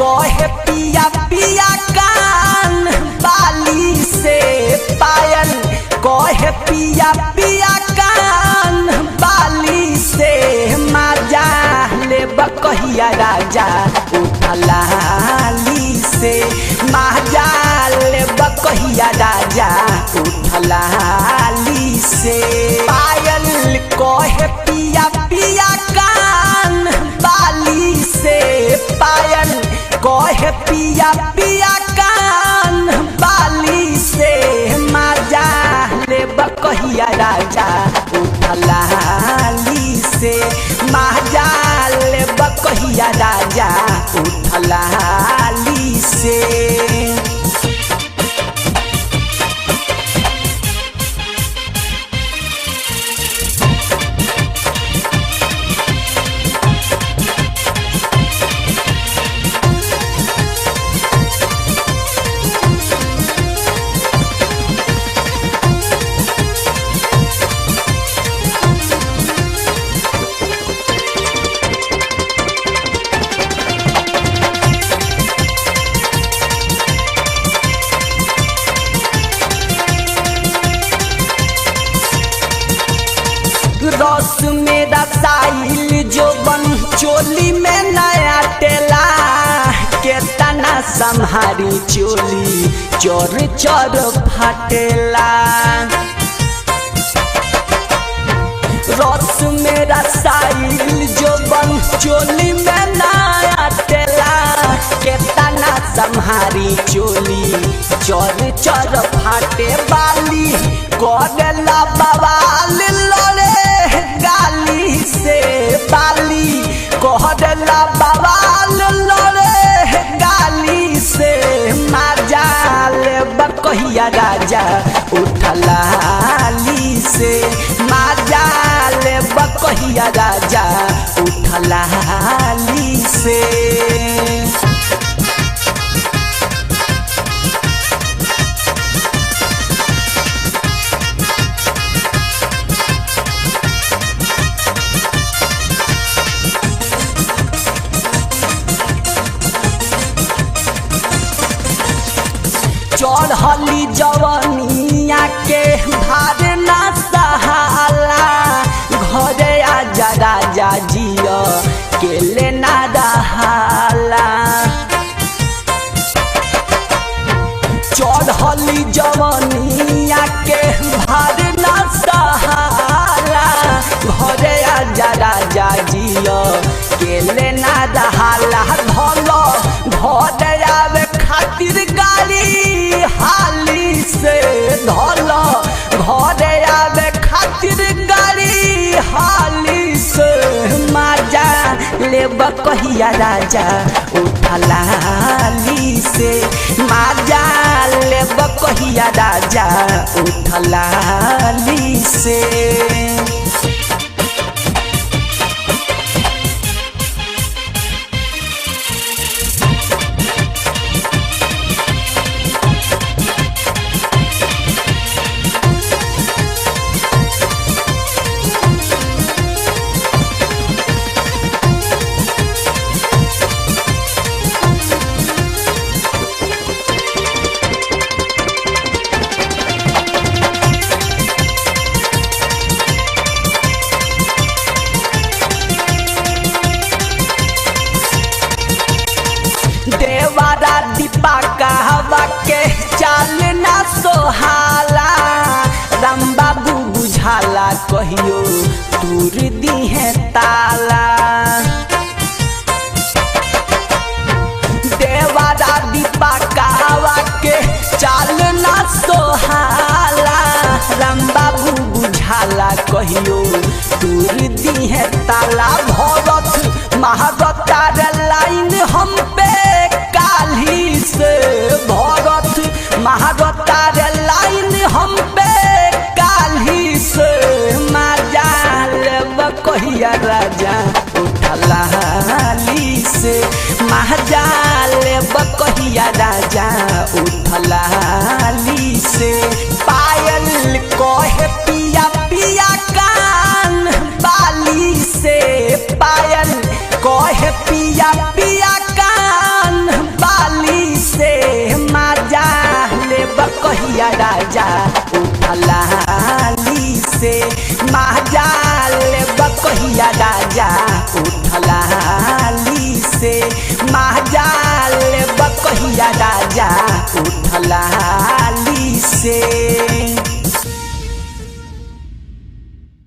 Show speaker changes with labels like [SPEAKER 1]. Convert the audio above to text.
[SPEAKER 1] कहे पिया पिया कान बाली से पायल कहे पिया पिया कान बाली से माजा ले बकहिया राजा उठलाली से माजा ले बकहिया राजा उठलाली से पायल कहे पिया पिया कान बाली से पायल कहे पिया पिया कान बाली से माजा ले बकहिया राजा उठलाली से माजा ले बकहिया राजा उठलाली से रस मेरा साइल जो बन चोली में नया टेला के तना संहारी चोली चोर चोर फाटेला रस मेरा साइल जो बन चोली में नया टेला के तना संहारी चोली चोर चोर फाटे बाली गोडला बवाल लोरे गाली से बाली कोहडला बवाल लोरे गाली से माजाल बकहिया राजा उठलाली से माजाल बकहिया राजा उठलाली से चढ़ली जवनिया के भार ना सहाला घरे आजा राजा जिया के लेना रहाला चढ़ली जवनिया के भार ना सहाला घरे आजा राजा जिया के लेना रहाला धलो घर आवे खातिर गाड़ी हाली से धोलो घरे आवे खातिर गाड़ी हाली से माजा ले बकहिया राजा उठलाली से माजा ले बकहिया राजा उठलाली से देवारा दीपा कहवा के चाल ना सोहाला राम बाबू बुझाला कहियो दूर दी है ताला देवारा दीपा कहवा के चाल ना सोहाला राम बाबू बुझाला कहियो दूर दी है ताला भरत महावतार लाइन हम पे काली से भरत महावतार लाइन हम पे काली से माजाल बकहिया राजा उठलाली से महाजाल बकहिया राजा उठलाली से पायल कहे पिया पिया कान बाली से पायल कहे पिया पिया कान कहिया राजा उठलाली से महाजाल कहिया राजा उठलाली से महाजाल कहिया राजा उठलाली से।